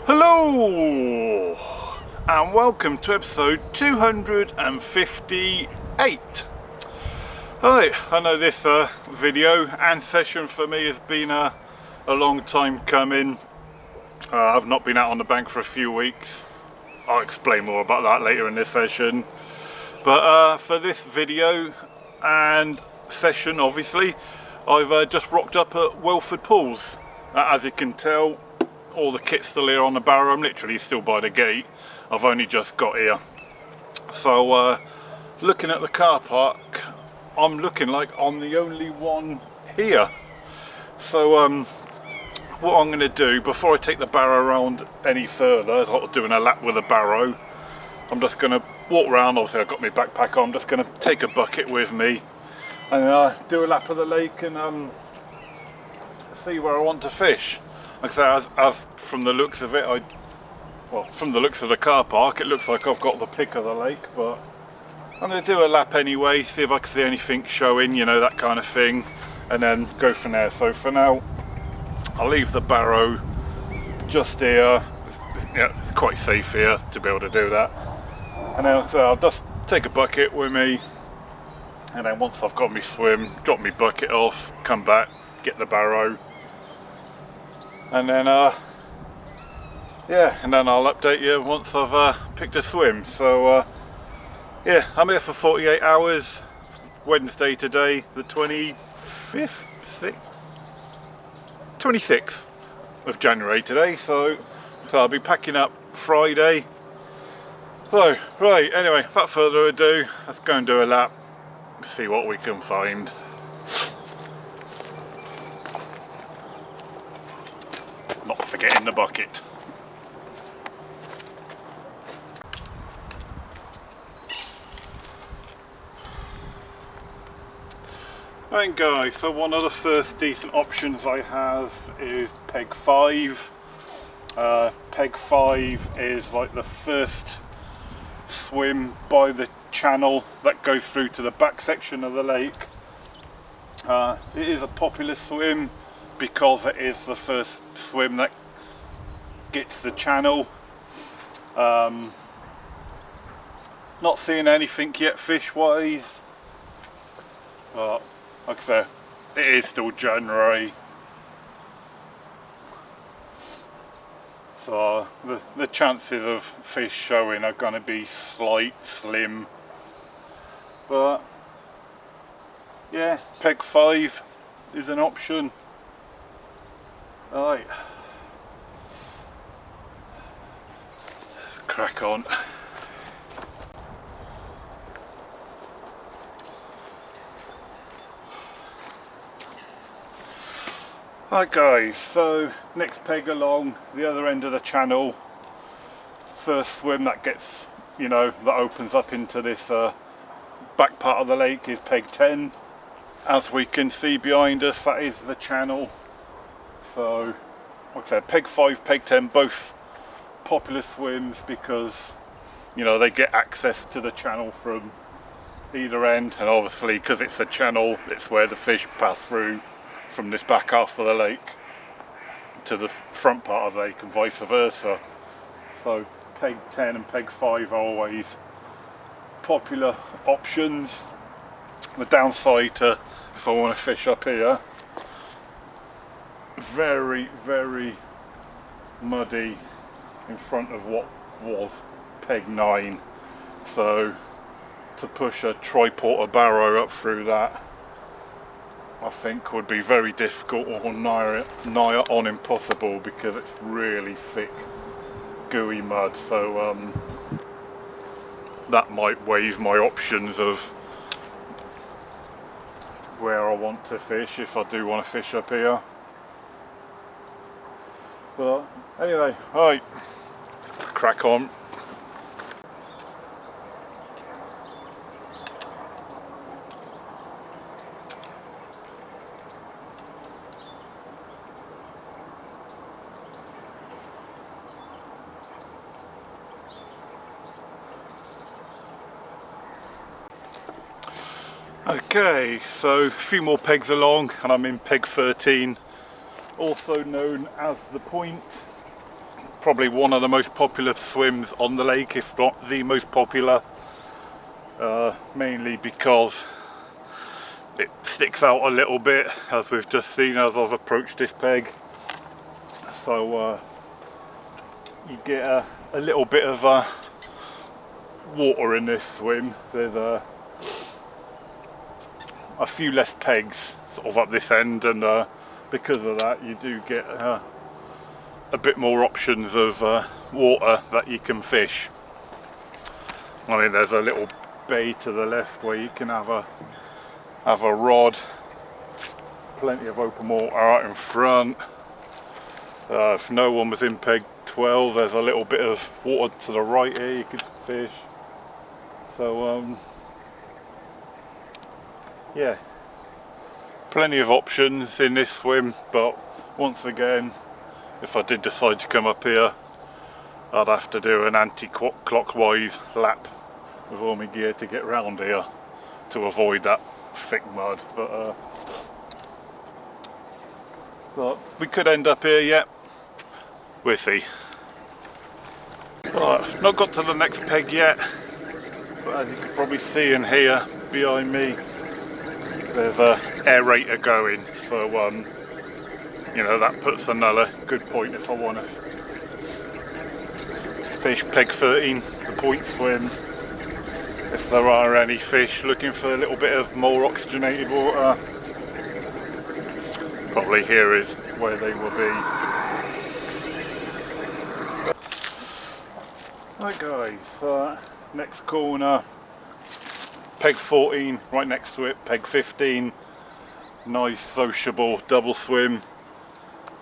Hello and welcome to episode 258. Hi, I know this video and session for me has been a long time coming. I've not been out on the bank for a few weeks. I'll explain more about that later in this session. But for this video and session, obviously, I've just rocked up at Whelford pools. As you can tell, all the kit's still here on the barrow. I'm literally still by the gate. I've only just got here. So looking at the car park, I'm looking like I'm the only one here. So what I'm going to do before I take the barrow around any further, sort of doing a lap with a barrow, I'm just going to walk around. Obviously I've got my backpack on. I'm just going to take a bucket with me and do a lap of the lake and see where I want to fish. Like I say, as from the looks of it, from the looks of the car park, it looks like I've got the pick of the lake, but I'm going to do a lap anyway, see if I can see anything showing, you know, that kind of thing, and then go from there. So for now, I'll leave the barrow just here. It's quite safe here to be able to do that. And then I'll just take a bucket with me, and then once I've got my swim, drop my bucket off, come back, get the barrow. And then yeah, and then I'll update you once I've picked a swim. So yeah, I'm here for 48 hours. Wednesday today, the 26th of January today. So I'll be packing up Friday. So right, anyway, without further ado, let's go and do a lap, see what we can find. Not forgetting the bucket. Right guys, so one of the first decent options I have is peg 5. Peg 5 is like the first swim by the channel that goes through to the back section of the lake. It is a popular swim because it is the first swim that gets the channel. Not seeing anything yet fish wise, but like I said, it is still January, so the chances of fish showing are going to be slim, but yeah, peg 5 is an option. Right, let's crack on. Right guys, so next peg along the other end of the channel, first swim that gets, you know, that opens up into this back part of the lake is peg 10. As we can see behind us, that is the channel. So like I said, peg 5, peg 10, both popular swims because, you know, they get access to the channel from either end, and obviously because it's a channel, it's where the fish pass through from this back half of the lake to the front part of the lake and vice versa. So peg 10 and peg 5 are always popular options. The downside to, if I want to fish up here, very muddy in front of what was peg 9, so to push a tri-porter barrow up through that I think would be very difficult, or nigh on impossible, because it's really thick gooey mud. So that might waive my options of where I want to fish if I do want to fish up here. But anyway, right, crack on. Okay, so a few more pegs along and I'm in peg 13, also known as the point. probably one of the most popular swims on the lake, if not the most popular, mainly because it sticks out a little bit, as we've just seen as I've approached this peg. So you get a little bit of water in this swim. There's a few less pegs sort of up this end, and because of that you do get a bit more options of water that you can fish. I mean, there's a little bay to the left where you can have a rod, plenty of open water out in front. If no one was in peg 12, there's a little bit of water to the right here you could fish. So yeah, plenty of options in this swim, but once again, if I did decide to come up here, I'd have to do an anti-clockwise lap with all my gear to get round here to avoid that thick mud. But we could end up here yet. We'll see. Right, not got to the next peg yet, but as you can probably see in here behind me, there's a aerator going, so you know, that puts another good point if I want to fish peg 13, the point swim. If there are any fish looking for a little bit of more oxygenated water, probably here is where they will be. Right guys, next corner, peg 14, right next to it, peg 15, nice sociable double swim.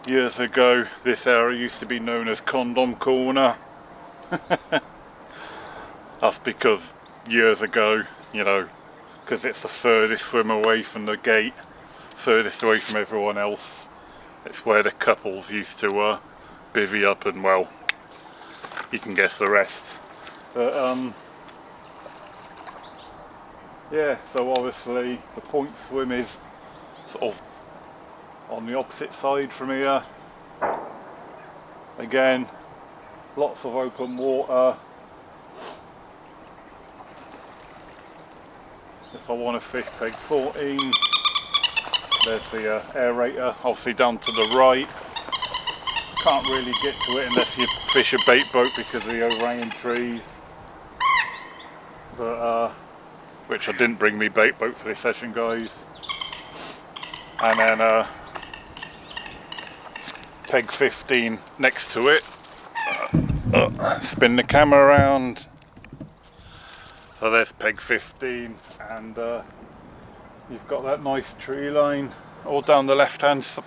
Years ago this area used to be known as Condom Corner. That's because years ago, you know, because it's the furthest swim away from the gate, furthest away from everyone else. It's where the couples used to bivvy up, and well, you can guess the rest. But yeah, so obviously the point swim is sort of on the opposite side from here. Again, lots of open water. If I want to fish peg 14, there's the aerator, obviously down to the right. Can't really get to it unless you fish a bait boat because of the overhanging trees. But which I didn't bring me bait boat for this session, guys. And then peg 15 next to it. Spin the camera around. So there's peg 15, and you've got that nice tree line all down the left hand side.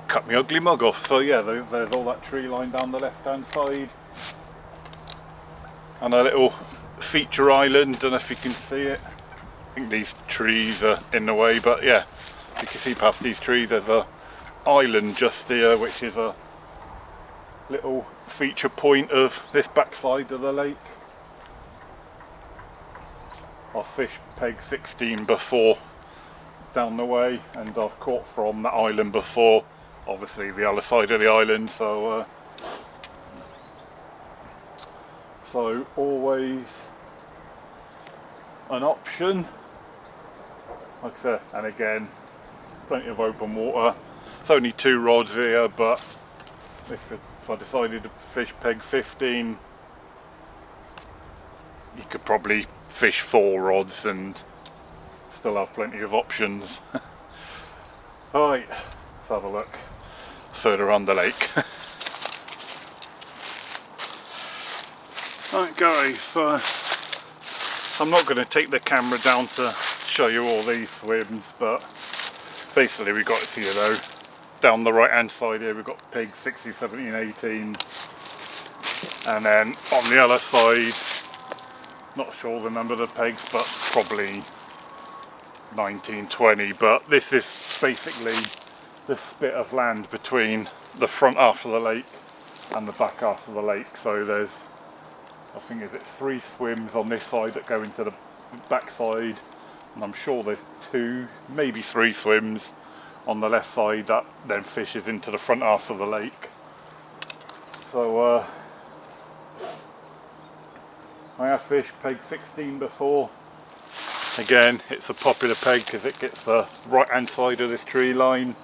Cut me ugly mug off. So yeah, there's all that tree line down the left hand side, and a little feature island. Don't know if you can see it. I think these trees are in the way, but yeah, you can see past these trees there's a island just here, which is a little feature point of this backside of the lake. I've fished peg 16 before down the way, and I've caught from that island before, obviously the other side of the island, so always an option, like I said. And again, plenty of open water. It's only 2 rods here, but if I decided to fish peg 15, you could probably fish 4 rods and still have plenty of options. Alright, let's have a look further on the lake. Right guys, I'm not going to take the camera down to show you all these swims, but basically we got it here though. Down the right hand side here we've got peg 16, 17, 18, and then on the other side, not sure the number of the pegs, but probably 19, 20, but this is basically the bit of land between the front half of the lake and the back half of the lake. So there's, I think, is it 3 swims on this side that go into the back side, and I'm sure there's 2, maybe 3 swims on the left side that then fishes into the front half of the lake. So I have fished peg 16 before. Again, it's a popular peg because it gets the right hand side of this tree line.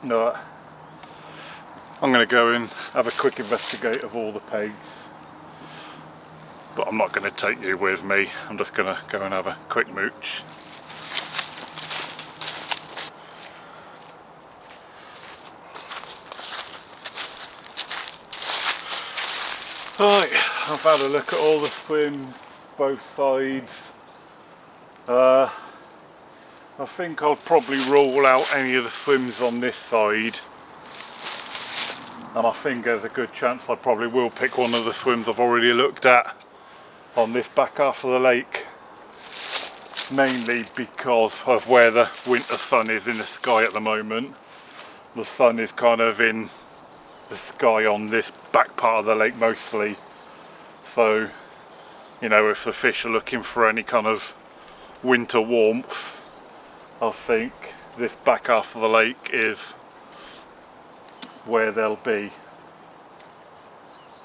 I'm going to go and have a quick investigate of all the pegs, but I'm not going to take you with me. I'm just going to go and have a quick mooch. Right, I've had a look at all the swims, both sides. I think I'll probably rule out any of the swims on this side, and I think there's a good chance I probably will pick one of the swims I've already looked at on this back half of the lake, mainly because of where the winter sun is in the sky at the moment. The sun is kind of in the sky on this back part of the lake mostly, so you know, if the fish are looking for any kind of winter warmth, I think this back half of the lake is where they'll be.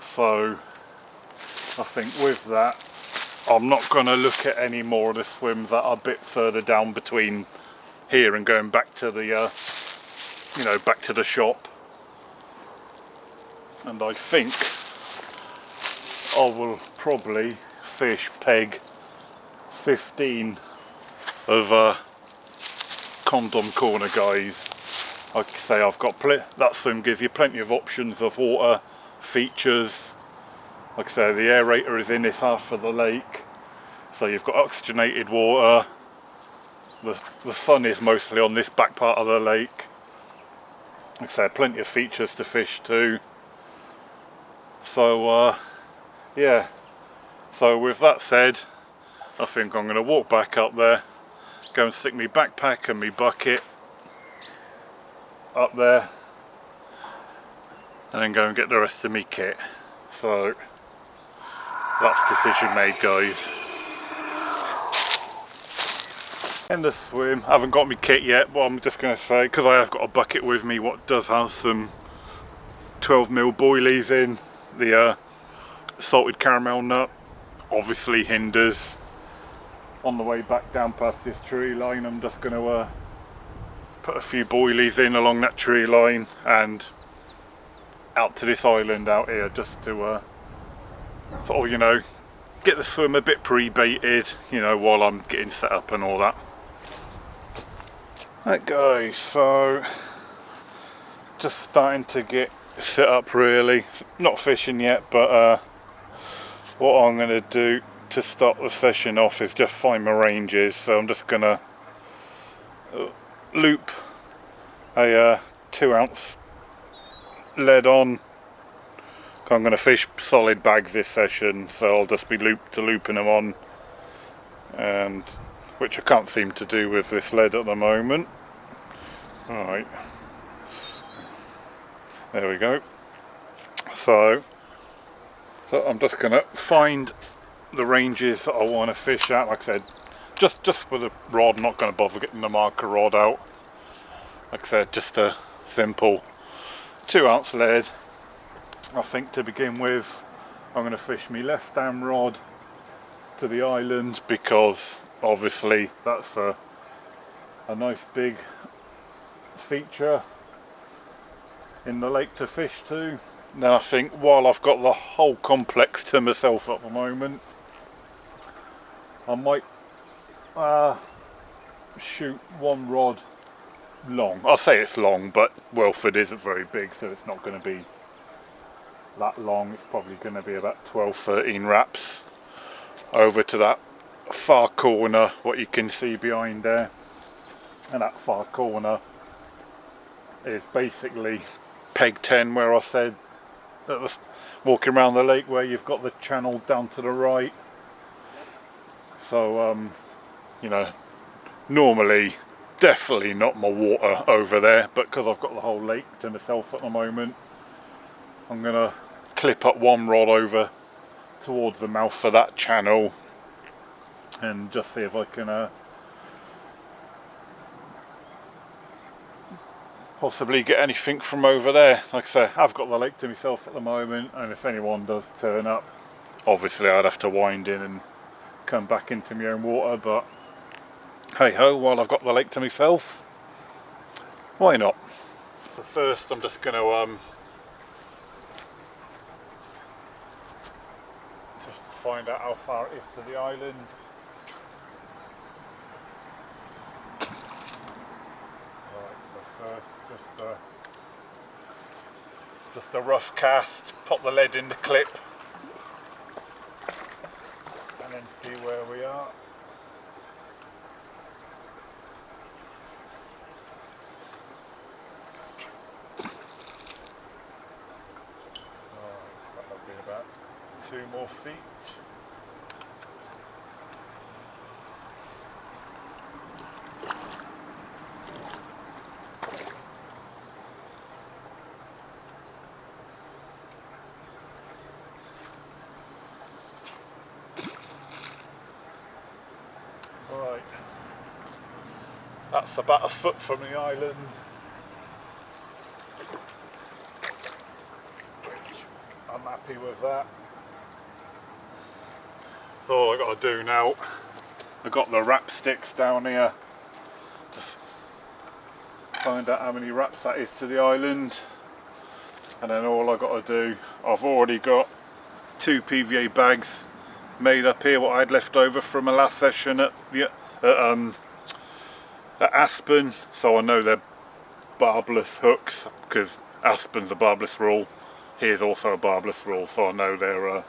So I think with that, I'm not going to look at any more of the swims that are a bit further down between here and going back to the you know, back to the shop. And I think I will probably fish peg 15 of Condom Corner, guys. Like I say, I've got that swim gives you plenty of options of water features. Like I say, the aerator is in this half of the lake, so you've got oxygenated water. The sun is mostly on this back part of the lake. Like I say, plenty of features to fish too. So yeah, so with that said, I think I'm going to walk back up there, go and stick my backpack and my bucket up there, and then go and get the rest of my kit. So that's decision made, guys. In the swim, I haven't got my kit yet, but I'm just going to say, because I have got a bucket with me what does have some 12mm boilies in, the salted caramel nut obviously hinders. On the way back down past this tree line, I'm just going to put a few boilies in along that tree line and out to this island out here, just to sort of, you know, get the swim a bit pre-baited, you know, while I'm getting set up and all that. Right guys, so just starting to get set up really, not fishing yet, but what I'm going to do to start the session off is just find my ranges. So I'm just going to loop a 2-ounce lead on. I'm going to fish solid bags this session, so I'll just be looping them on, and which I can't seem to do with this lead at the moment. Alright, there we go. So I'm just going to find the ranges that I want to fish at. Like I said, just with a rod, I'm not going to bother getting the marker rod out. Like I said, just a simple 2-ounce lead. I think to begin with, I'm going to fish my left hand rod to the island, because obviously that's a nice big feature in the lake to fish to. Then I think, while I've got the whole complex to myself at the moment, I might shoot one rod long. I'll say it's long, but Whelford isn't very big, so it's not going to be that long. It's probably going to be about 12-13 wraps over to that far corner, what you can see behind there. And that far corner is basically peg 10, where I said that was walking around the lake, where you've got the channel down to the right. So you know, normally definitely not my water over there, but because I've got the whole lake to myself at the moment, I'm gonna clip up one rod over towards the mouth of that channel and just see if I can possibly get anything from over there. Like I say, I've got the lake to myself at the moment, and if anyone does turn up, obviously I'd have to wind in and come back into my own water, but hey ho, while I've got the lake to myself, why not? So first I'm just going to just find out how far it is to the island. First, just a rough cast, pop the lead in the clip and then see where we are. That'll be about 2 more feet. Right, that's about a foot from the island. I'm happy with that. All I got to do now, I've got the wrap sticks down here. Just find out how many wraps that is to the island, and then all I got to do, I've already got 2 PVA bags made up here, what I'd left over from a last session at Aspen, so I know they're barbless hooks because Aspen's a barbless rule. Here's also a barbless rule, so I know they're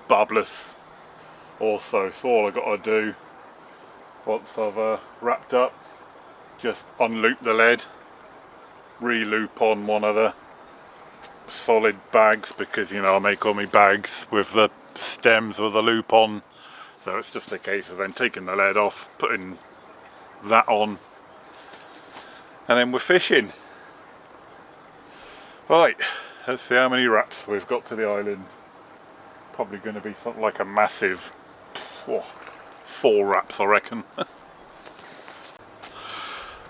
barbless also. So all I got to do, once I've wrapped up, just unloop the lead, re-loop on one of the solid bags, because you know I make all my bags with the stems with the loop on, so it's just a case of then taking the lead off, putting that on, and then we're fishing. Right, let's see how many wraps we've got to the island. Probably going to be something like a massive 4 wraps, I reckon.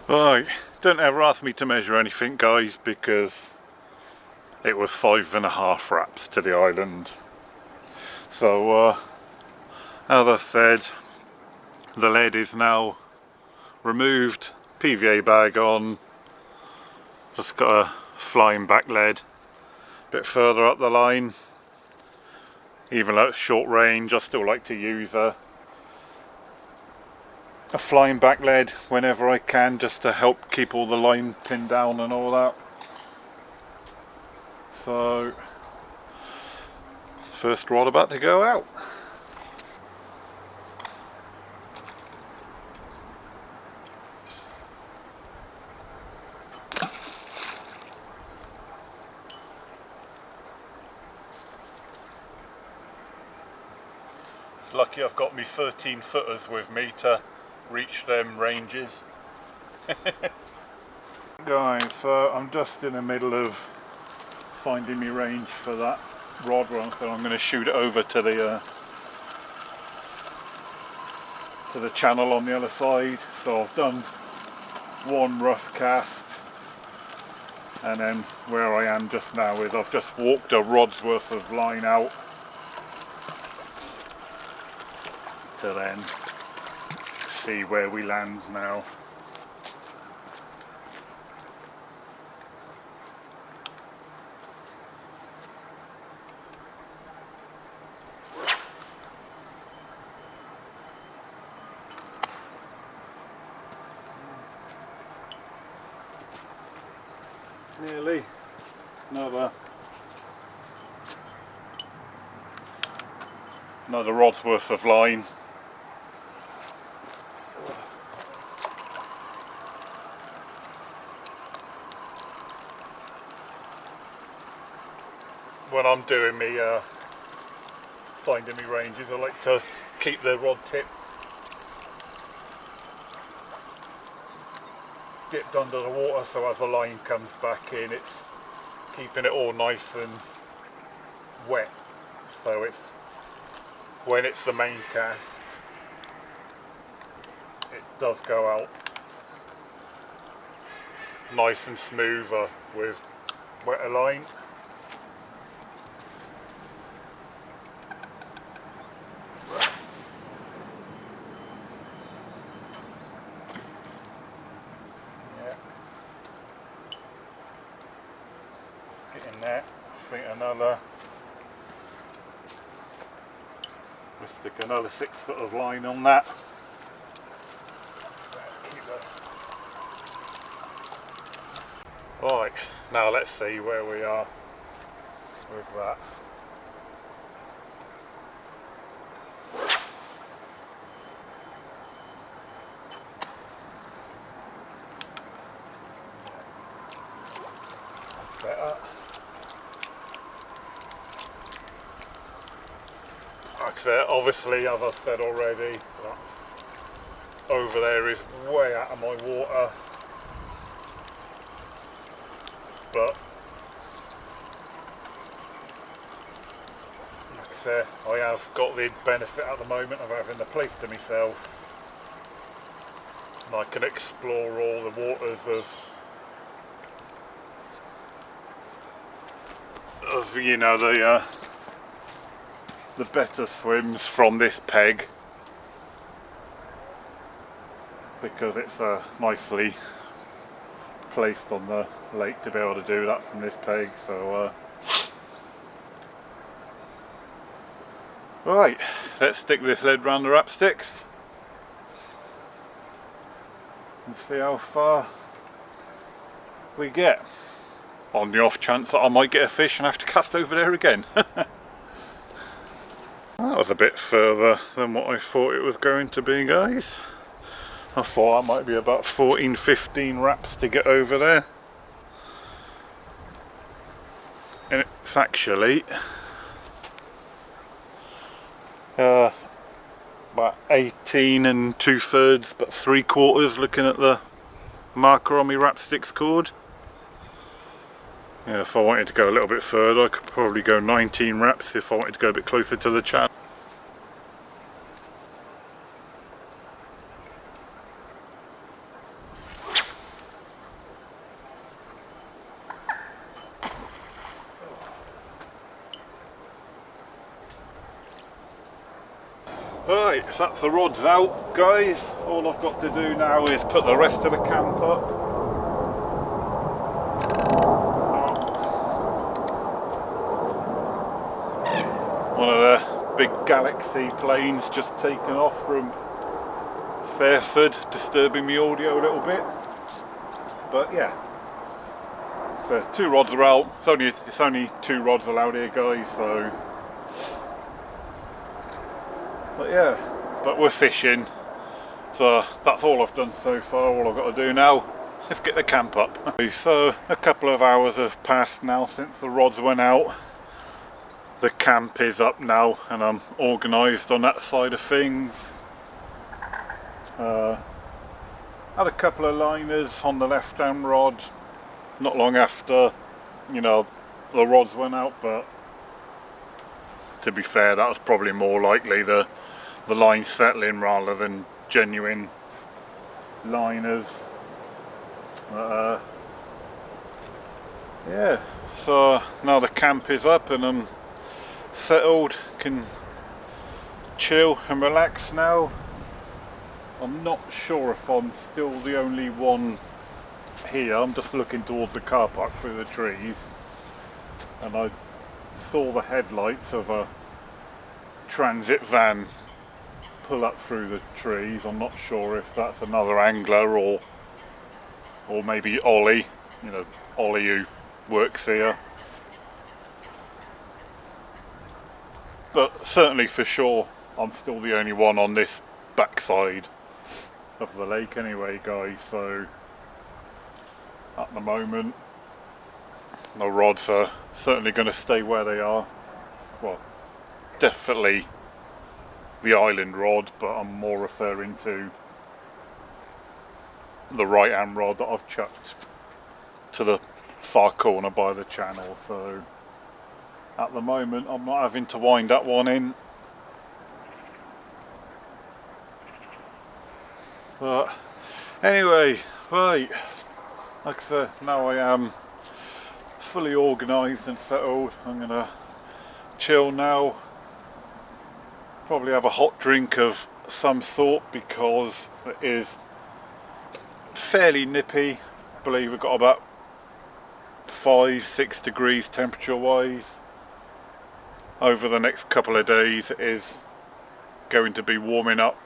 Right, don't ever ask me to measure anything, guys, because it was 5.5 wraps to the island. So as I said, the lead is now removed, PVA bag on, just got a flying back lead a bit further up the line. Even though it's short range, I still like to use a flying back lead whenever I can, just to help keep all the line pinned down and all that. So, first rod about to go out. Lucky I've got me 13 footers with me to reach them ranges. Guys, so I'm just in the middle of finding me range for that rod run, so I'm going to shoot it over to the channel on the other side. So I've done 1 rough cast, and then where I am just now is I've just walked a rod's worth of line out to then see where we land now. Nearly another rod's worth of line. When I'm doing me finding me ranges, I like to keep the rod tip dipped under the water, so as the line comes back in, it's keeping it all nice and wet, so it's when it's the main cast, it does go out nice and smoother with wetter line. Yeah. Getting there. I think another. We'll stick another 6 foot of line on that. Right, now let's see where we are with that. Better. Like I said, obviously, as I've said already, that over there is way out of my water. But like I say, I have got the benefit at the moment of having the place to myself, and I can explore all the waters of you know, the better swims from this peg, because it's nicely placed on the lake to be able to do that from this peg. So right, let's stick this lead round the wrap sticks and see how far we get, on the off chance that I might get a fish and have to cast over there again. That was a bit further than what I thought it was going to be, guys. I thought that might be about 14-15 wraps to get over there, and it's actually about 18 2/3 but 3/4, looking at the marker on my wrap sticks cord. Yeah, if I wanted to go a little bit further, I could probably go 19 wraps if I wanted to go a bit closer to the channel. Right, so that's the rods out, guys. All I've got to do now is put the rest of the camp up. One of the big Galaxy planes just taken off from Whelford, disturbing me audio a little bit. But yeah, so 2 rods are out. It's only 2 rods allowed here, guys. So. But yeah, but we're fishing, so that's all I've done so far. All I've got to do now is get the camp up. So a couple of hours have passed now since the rods went out. The camp is up now and I'm organised on that side of things. Had a couple of liners on the left hand rod not long after, you know, the rods went out, but to be fair, that was probably more likely the line settling rather than genuine liners. Yeah, so now the camp is up and I'm settled, can chill and relax now. I'm not sure if I'm still the only one here. I'm just looking towards the car park through the trees and I saw the headlights of a transit van pull up through the trees. I'm not sure if that's another angler or maybe Ollie, you know, Ollie who works here. But certainly for sure I'm still the only one on this backside of the lake anyway, guys. So at the moment the rods are certainly going to stay where they are. Well, definitely the island rod, but I'm more referring to the right hand rod that I've chucked to the far corner by the channel. So at the moment I'm not having to wind that one in. But anyway, right, like I said, now I am fully organised and settled. I'm going to chill now, probably have a hot drink of some sort because it is fairly nippy. I believe we've got about 5-6 degrees temperature wise. Over the next couple of days it is going to be warming up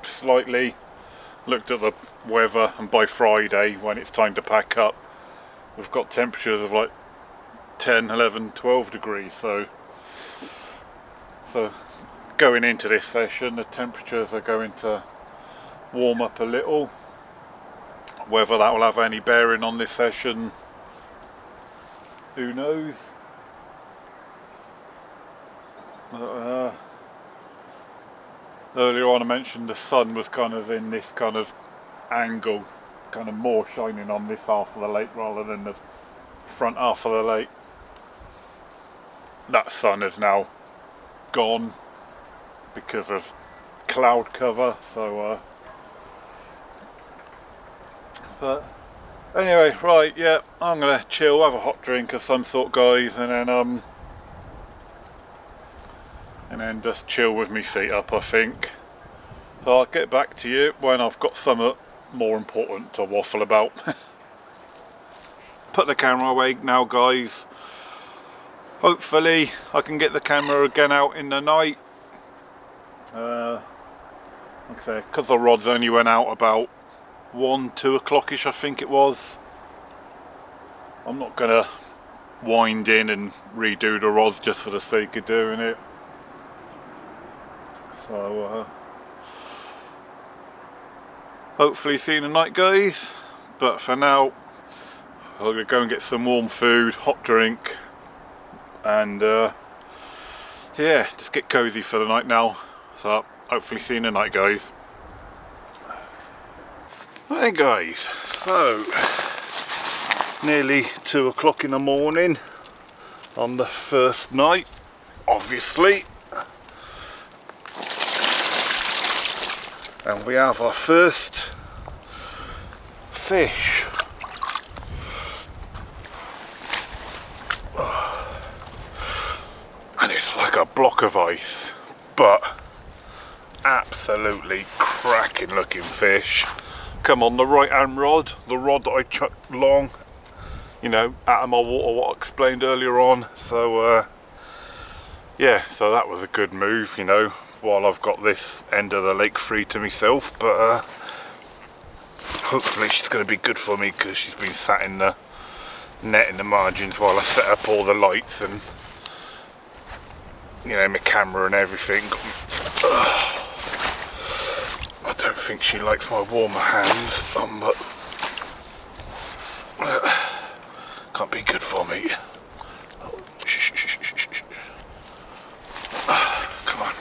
slightly. Looked at the weather, and by Friday when it's time to pack up we've got temperatures of like 10, 11, 12 degrees. So going into this session the temperatures are going to warm up a little. Whether that will have any bearing on this session, who knows. Earlier on I mentioned the sun was kind of in this kind of angle, kind of more shining on this half of the lake rather than the front half of the lake. That sun is now gone because of cloud cover, so but anyway, right, yeah, I'm gonna chill, have a hot drink of some sort, guys, and then just chill with me feet up, I think. So I'll get back to you when I've got something more important to waffle about. Put the camera away now, guys. Hopefully I can get the camera again out in the night. Like I say, because the rods only went out about 1-2 o'clock-ish, I think it was. I'm not gonna wind in and redo the rods just for the sake of doing it. So hopefully see you in the night, guys. But for now I'm gonna go and get some warm food, hot drink, and yeah, just get cozy for the night now. So hopefully see you in the night, guys. Hey guys, so nearly 2 o'clock in the morning on the first night, obviously, and we have our first fish. And it's like a block of ice, but absolutely cracking looking fish. Come on the right hand rod, the rod that I chucked long, you know, out of my water, what I explained earlier on. So yeah, so that was a good move, you know, while I've got this end of the lake free to myself. But hopefully she's going to be good for me, because she's been sat in the net in the margins while I set up all the lights and, you know, my camera and everything. I don't think she likes my warmer hands, but can't be good for me. Oh, shh, shh, shh, shh, shh. Come on.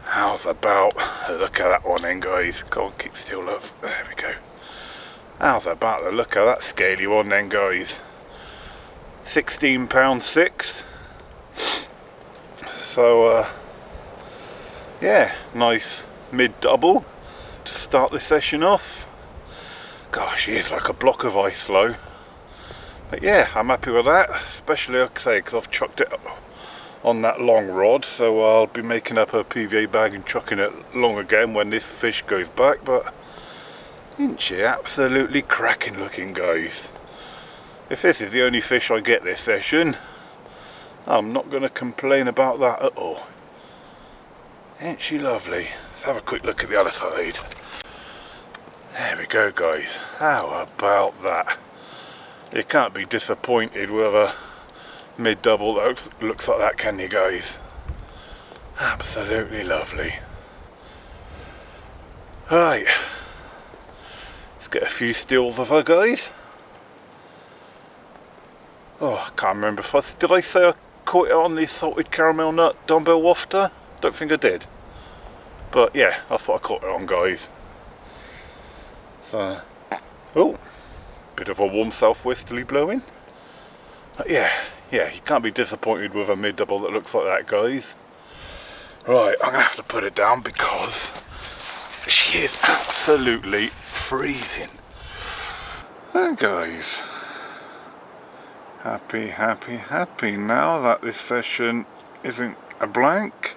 How's about the look at that one then, guys? Go on, keep still, love. There we go. How's about the look at that scaly one then, guys? £16.6. So yeah, nice mid-double to start this session off. Gosh, she is like a block of ice low. But yeah, I'm happy with that, especially, like I say, because I've chucked it on that long rod, so I'll be making up a PVA bag and chucking it long again when this fish goes back. But isn't she absolutely cracking looking, guys? If this is the only fish I get this session, I'm not going to complain about that at all. Ain't she lovely? Let's have a quick look at the other side. There we go, guys. How about that? You can't be disappointed with a mid-double that looks like that, can you, guys? Absolutely lovely. Right, let's get a few stills of her, guys. Oh, I can't remember if did I say I caught it on the salted caramel nut dumbbell wafter? Don't think I did. But yeah, that's what I caught it on, guys. So, oh, bit of a warm southwesterly blowing. But yeah, you can't be disappointed with a mid-double that looks like that, guys. Right, I'm going to have to put it down because she is absolutely freezing. There guys, happy now that this session isn't a blank.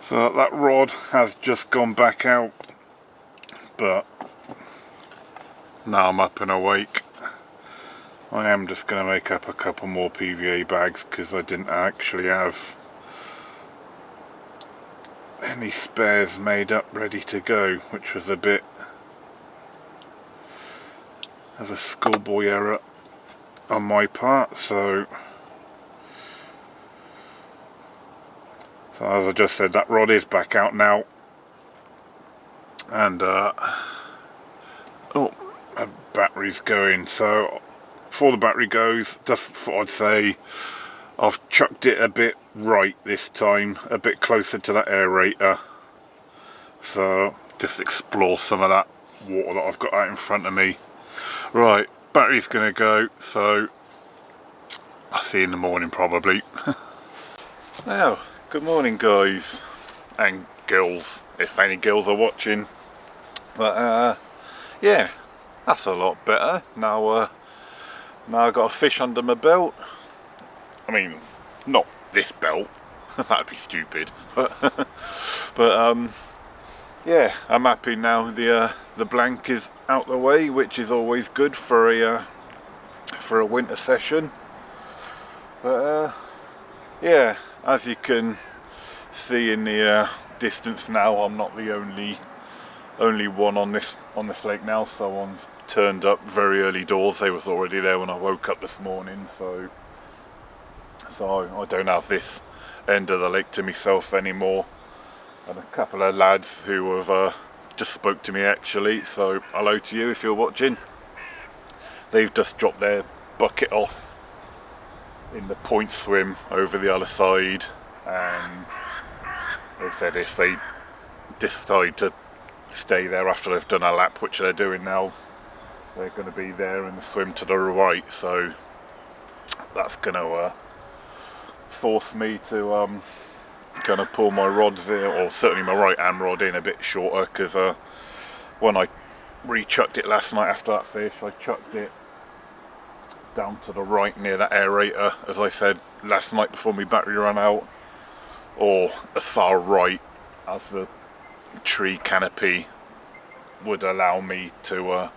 So that rod has just gone back out, but now I'm up and awake. I am just going to make up a couple more PVA bags because I didn't actually have any spares made up ready to go, which was a bit of a schoolboy error on my part. So as I just said, that rod is back out now, and oh, my battery's going. So before the battery goes, just thought I'd say I've chucked it a bit right this time, a bit closer to that aerator, so just explore some of that water that I've got out in front of me. Right, battery's gonna go, so I'll see you in the morning probably. Now, good morning guys and girls, if any girls are watching. But yeah, that's a lot better now. Now I've got a fish under my belt. I mean, not this belt, that'd be stupid, but yeah, I'm happy now the blank is out the way, which is always good for a winter session. But yeah, as you can see in the distance now, I'm not the only one on this lake now. Someone's turned up very early doors. They was already there when I woke up this morning, so I don't have this end of the lake to myself anymore. And a couple of lads who have just spoke to me actually, so hello to you if you're watching. They've just dropped their bucket off in the point swim over the other side, and they said if they decide to stay there after they've done a lap, which they're doing now, they're going to be there in the swim to the right. So that's going to force me to kind of pull my rods in, or certainly my right hand rod in a bit shorter, because when I re-chucked it last night after that fish, I chucked it down to the right near that aerator, as I said last night before my battery ran out, or as far right as the tree canopy would allow me to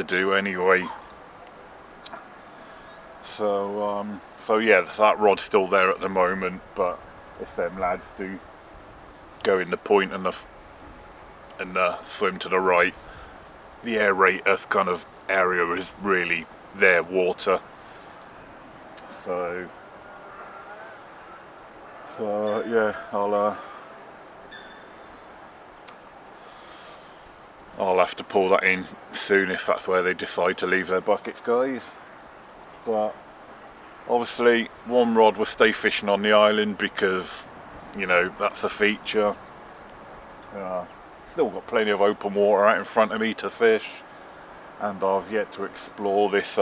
do anyway. So yeah, that rod's still there at the moment, but if them lads do go in the point and swim to the right, the aerator kind of area is really their water. So yeah, I'll have to pull that in soon if that's where they decide to leave their buckets, guys. But obviously one rod will stay fishing on the island because, you know, that's a feature. Still got plenty of open water out in front of me to fish, and I've yet to explore this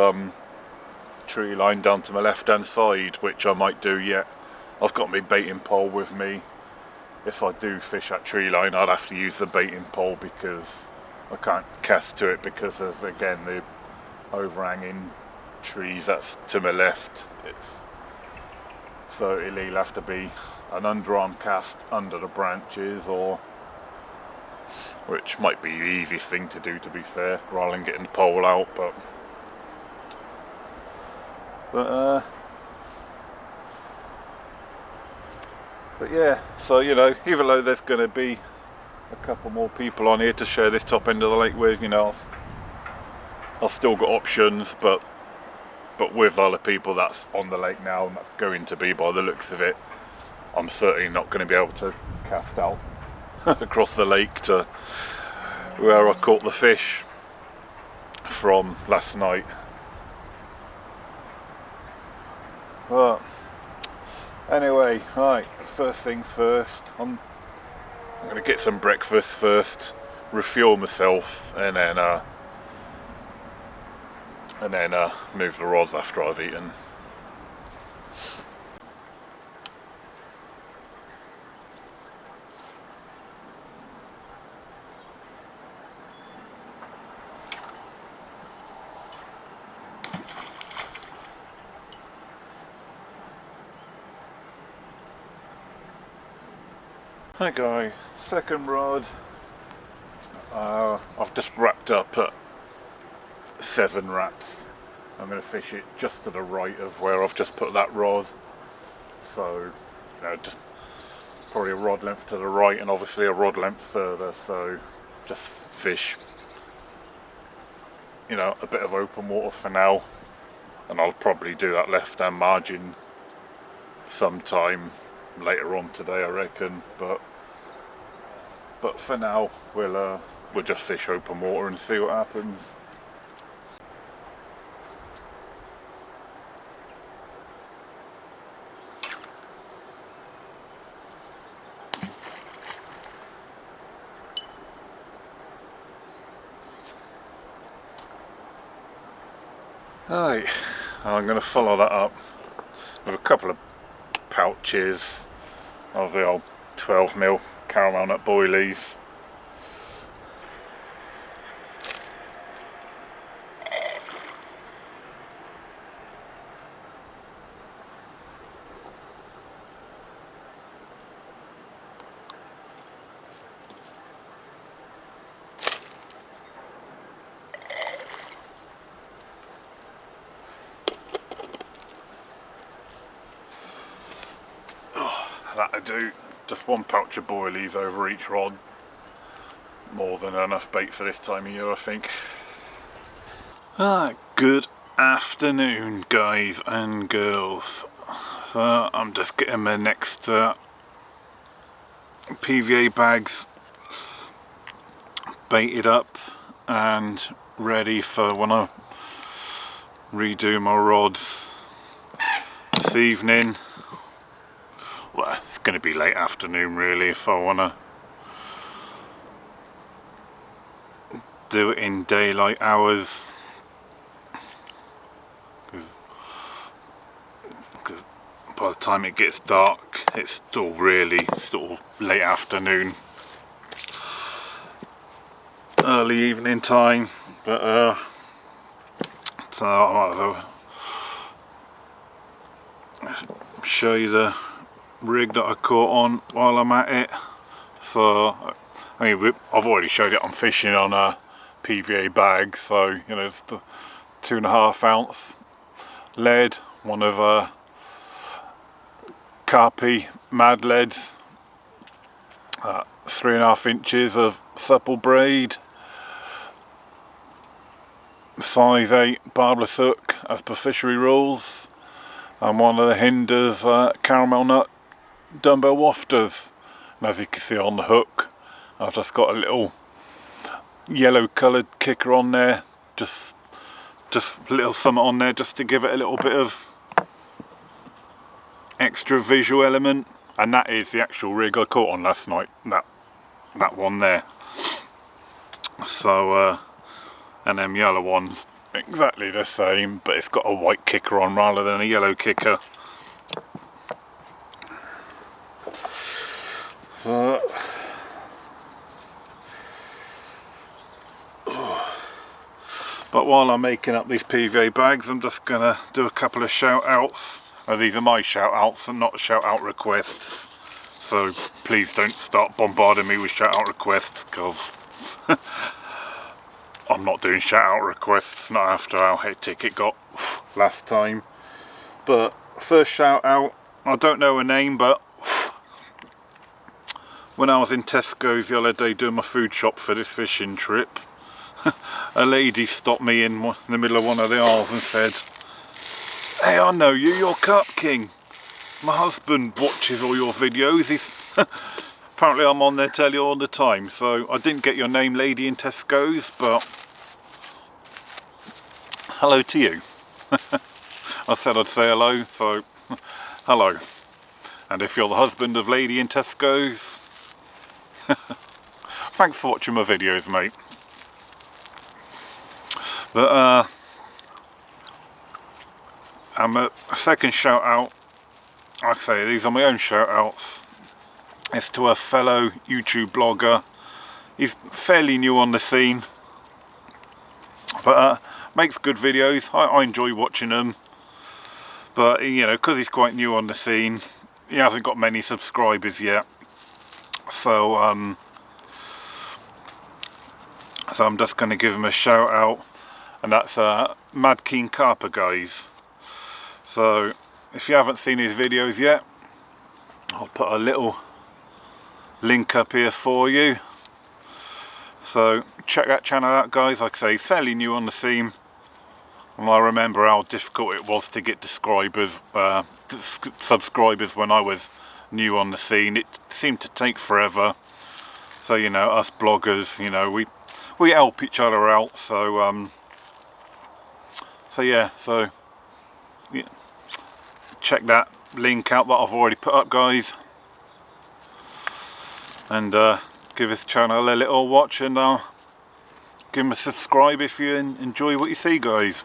tree line down to my left hand side, which I might do yet. I've got my baiting pole with me. If I do fish that tree line, I'd have to use the baiting pole because I can't cast to it because of, again, the overhanging trees that's to my left. So it'll either have to be an underarm cast under the branches, or, which might be the easiest thing to do, to be fair, rather than getting the pole out. But yeah, so, you know, even though there's going to be a couple more people on here to share this top end of the lake with, you know, I've still got options, but with other people that's on the lake now, and that's going to be by the looks of it, I'm certainly not going to be able to cast out across the lake to where I caught the fish from last night. Well, anyway, right, first things first, I'm going to get some breakfast first, refuel myself, and then move the rods after I've eaten. Hi guys, second rod. I've just wrapped up at 7 wraps. I'm going to fish it just to the right of where I've just put that rod. So, just probably a rod length to the right and obviously a rod length further. So, just fish, a bit of open water for now. And I'll probably do that left-hand margin sometime later on today, I reckon. But for now, we'll just fish open water and see what happens. Right, I'm going to follow that up with a couple of pouches of the old 12mm caramel nut boilies. That'll do. Just 1 pouch of boilies over each rod. More than enough bait for this time of year, I think. Good afternoon, guys and girls. So I'm just getting my next PVA bags baited up and ready for when I redo my rods this evening. Well, it's going to be late afternoon really if I want to do it in daylight hours, because by the time it gets dark it's still really sort of late afternoon, early evening time. But so I might as well show you the rig that I caught on while I'm at it. So I mean, I've already showed it on fishing on a PVA bag, so it's the 2.5 ounce lead, one of Carpi Mad Leads, 3.5 inches of supple braid, size 8 barbless hook as per fishery rules, and one of the Hinders caramel nut dumbbell wafters. And as you can see on the hook, I've just got a little yellow coloured kicker on there, just a little something on there just to give it a little bit of extra visual element. And that is the actual rig I caught on last night, that one there. So and them yellow ones exactly the same, but it's got a white kicker on rather than a yellow kicker. But while I'm making up these PVA bags, I'm just gonna do a couple of shout outs. These are my shout outs and not shout out requests, so please don't start bombarding me with shout out requests, because I'm not doing shout out requests, not after how hectic it got last time. But first shout out, I don't know her name, but when I was in Tesco's the other day doing my food shop for this fishing trip, a lady stopped me in the middle of one of the aisles and said, "Hey, I know you, you're Carp King. My husband watches all your videos. Apparently I'm on their telly all the time." So I didn't get your name, lady in Tesco's, but hello to you. I said I'd say hello, so hello. And if you're the husband of lady in Tesco's, thanks for watching my videos, mate. But and a second shout out, like I say, these are my own shout outs. It's to a fellow YouTube blogger. He's fairly new on the scene, but makes good videos. I enjoy watching them. But because he's quite new on the scene, he hasn't got many subscribers yet. So so I'm just going to give him a shout out, and that's Mad Keen Carper, guys. So if you haven't seen his videos yet, I'll put a little link up here for you. So check that channel out, guys. Like I say, he's fairly new on the scene, and I remember how difficult it was to get subscribers when I was new on the scene. It seemed to take forever. So, you know, us bloggers, you know, we help each other out. So yeah, check that link out that I've already put up, guys, and give this channel a little watch, and give him a subscribe if you enjoy what you see, guys.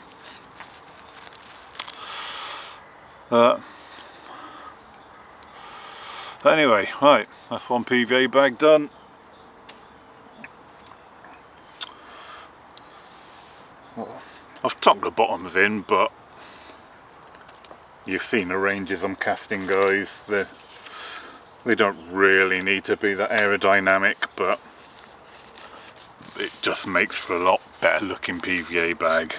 Anyway, right, that's one PVA bag done. I've tucked the bottoms in, but you've seen the ranges I'm casting, guys. They don't really need to be that aerodynamic, but it just makes for a lot better looking PVA bag.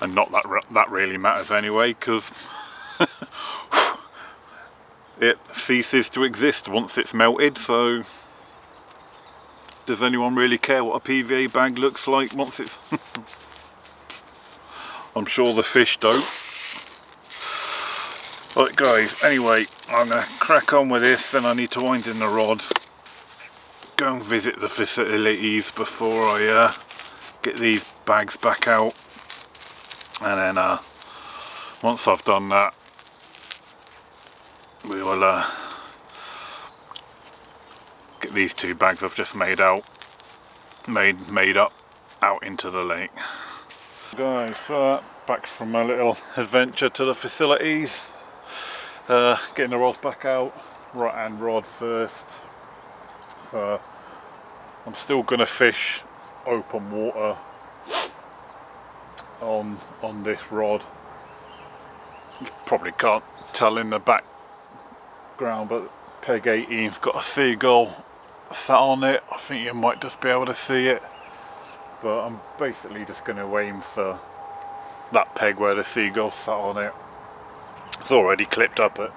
And not that really matters anyway, because it ceases to exist once it's melted. So does anyone really care what a PVA bag looks like once it's I'm sure the fish don't. Right, guys, anyway, I'm going to crack on with this, then I need to wind in the rods, go and visit the facilities before I get these bags back out, and then once I've done that, we will get these two bags I've just made up out into the lake. Guys, back from my little adventure to the facilities. Getting the rods back out, right hand rod first. So I'm still going to fish open water on this rod. You probably can't tell in the background, but peg 18's got a seagull sat on it. I think you might just be able to see it, but I'm basically just going to aim for that peg where the seagull sat on it. It's already clipped up at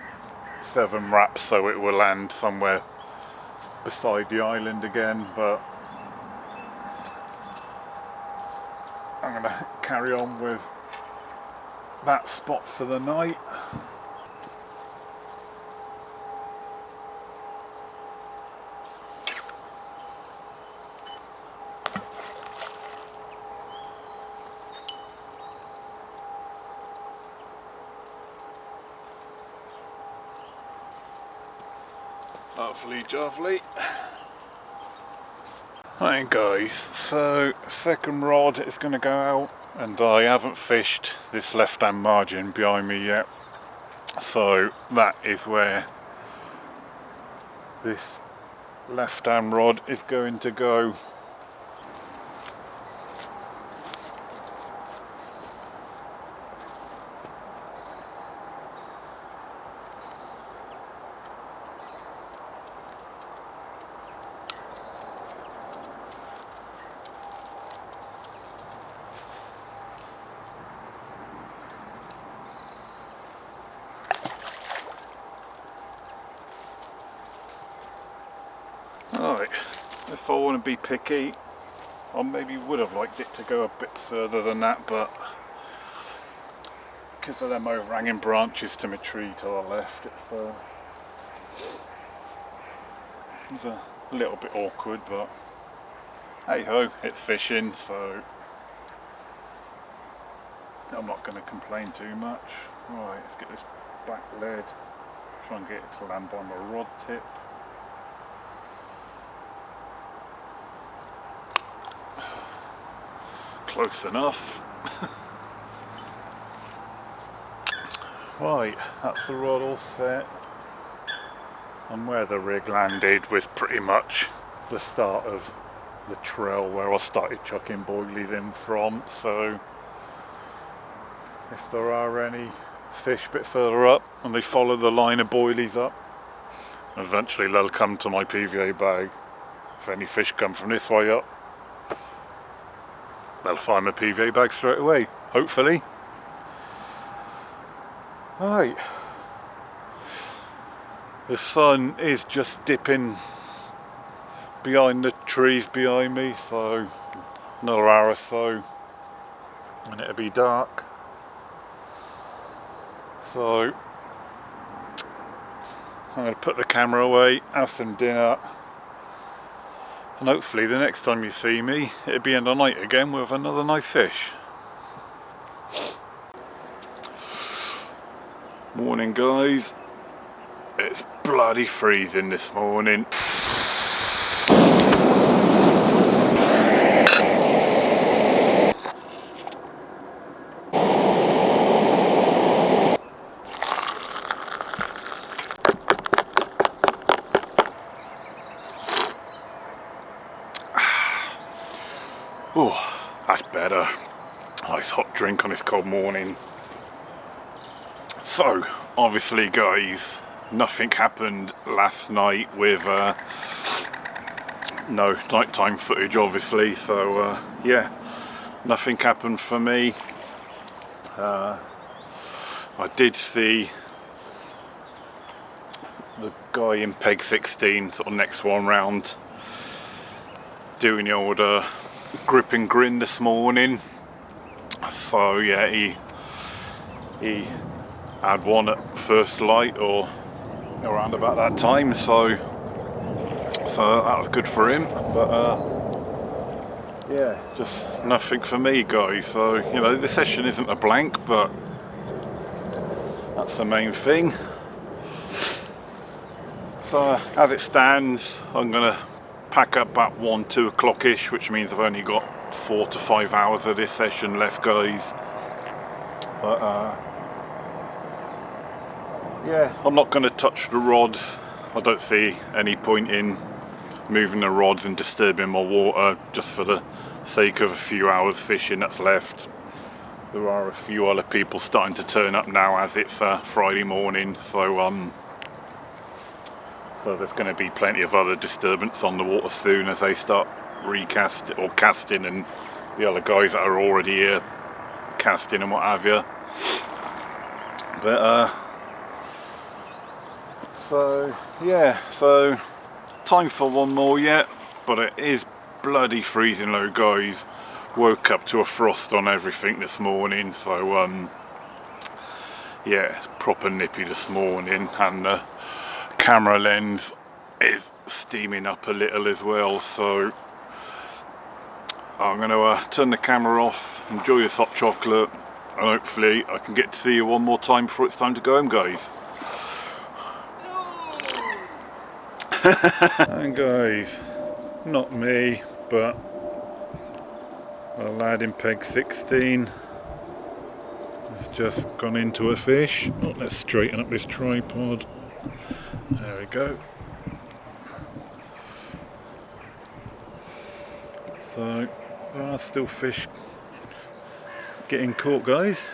7 wraps, so it will land somewhere beside the island again, but I'm going to carry on with that spot for the night. Lovely jovely. Right, guys, so second rod is going to go out, and I haven't fished this left hand margin behind me yet, so that is where this left hand rod is going to go. Right, if I want to be picky, I maybe would have liked it to go a bit further than that, but because of them overhanging branches to my tree to the left, it's a little bit awkward, but hey ho, it's fishing, so I'm not going to complain too much. Right, let's get this back lead, try and get it to land by my rod tip. Close enough. Right, that's the rod all set, and where the rig landed was pretty much the start of the trail where I started chucking boilies in from, so if there are any fish a bit further up, and they follow the line of boilies up. And eventually they'll come to my PVA bag. If any fish come from this way up, they'll find my PVA bag straight away, hopefully. Right. The sun is just dipping behind the trees behind me, so another hour or so and it'll be dark. So I'm going to put the camera away, have some dinner, and hopefully the next time you see me it'll be in the night again with another nice fish. Morning guys, it's bloody freezing this morning. Oh, that's better. Nice hot drink on this cold morning. So, obviously guys, nothing happened last night with no nighttime footage obviously, so yeah, nothing happened for me. I did see the guy in peg 16, sort of next one round, doing the old grip and grin this morning. So yeah, he had one at first light or around about that time, so that was good for him. But yeah, just nothing for me guys. So you know, the session isn't a blank, but that's the main thing. So as it stands, I'm gonna pack up at 1-2 o'clock ish, which means I've only got 4 to 5 hours of this session left guys. But yeah, I'm not going to touch the rods. I don't see any point in moving the rods and disturbing my water just for the sake of a few hours fishing that's left. There are a few other people starting to turn up now as it's Friday morning, so there's going to be plenty of other disturbance on the water soon as they start recasting or casting, and the other guys that are already here casting and what have you. But so yeah, so time for one more yet, but it is bloody freezing low guys. Woke up to a frost on everything this morning, so yeah, it's proper nippy this morning, and the camera lens is steaming up a little as well, so I'm going to turn the camera off, enjoy this hot chocolate, and hopefully I can get to see you one more time before it's time to go home guys. And guys, not me, but a lad in peg 16 has just gone into a fish. Oh, let's straighten up this tripod. There we go. So there are still fish getting caught guys.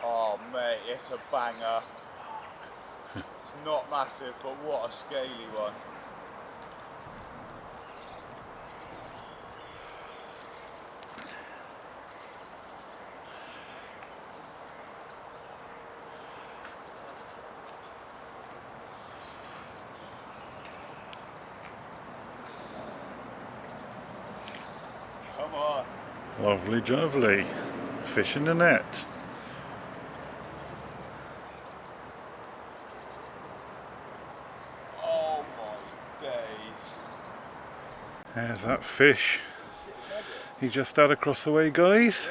Oh mate, it's a banger. It's not massive, but what a scaly one. Come on. Lovely jubbly. Fish in the net. Oh my days. There's that fish he just had across the way guys.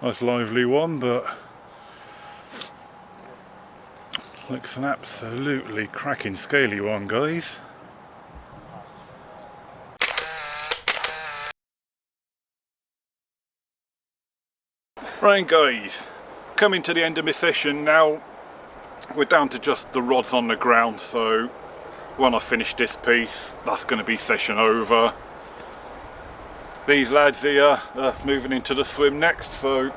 Nice lively one, but looks an absolutely cracking scaly one guys. Right guys, coming to the end of my session now. we're down to just the rods on the ground, so when I finish this piece, that's going to be session over. These lads here are moving into the swim next, so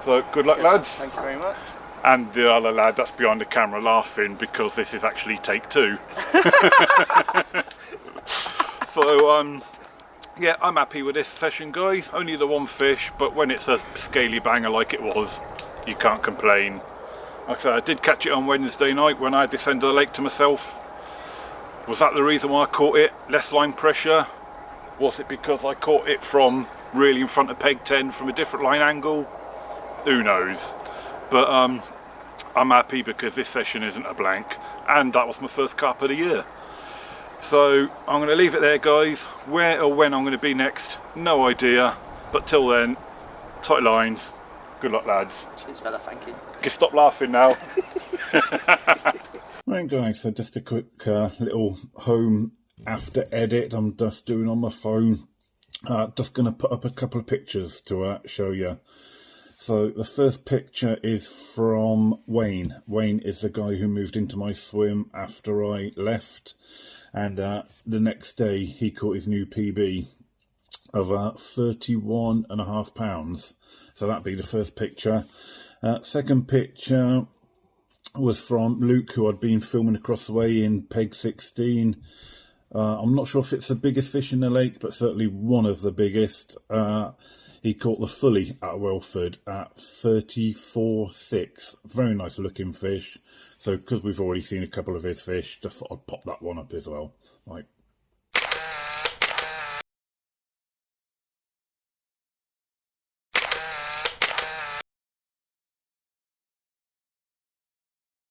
good luck, lads. Thank you very much. And the other lad that's behind the camera laughing because this is actually take 2. So yeah, I'm happy with this session, guys. Only the one fish, but when it's a scaly banger like it was, you can't complain. Like I said, I did catch it on Wednesday night when I descended the lake to myself. Was that the reason why I caught it? Less line pressure? Was it because I caught it from really in front of peg 10 from a different line angle? Who knows? But I'm happy because this session isn't a blank, and that was my first carp of the year. So I'm going to leave it there, guys. Where or when I'm going to be next, no idea. But till then, tight lines. Good luck, lads. Cheers, fella, thank you. You can stop laughing now. Right, guys, so just a quick little home after edit I'm just doing on my phone. Just going to put up a couple of pictures to show you. So the first picture is from Wayne. Wayne is the guy who moved into my swim after I left, and the next day he caught his new PB of 31.5 pounds. So that'd be the first picture. Second picture was from Luke, who I'd been filming across the way in peg 16. I'm not sure if it's the biggest fish in the lake, but certainly one of the biggest. He caught the fully at Whelford at 34.6. Very nice looking fish. So because we've already seen a couple of his fish, just thought I'd pop that one up as well. Right,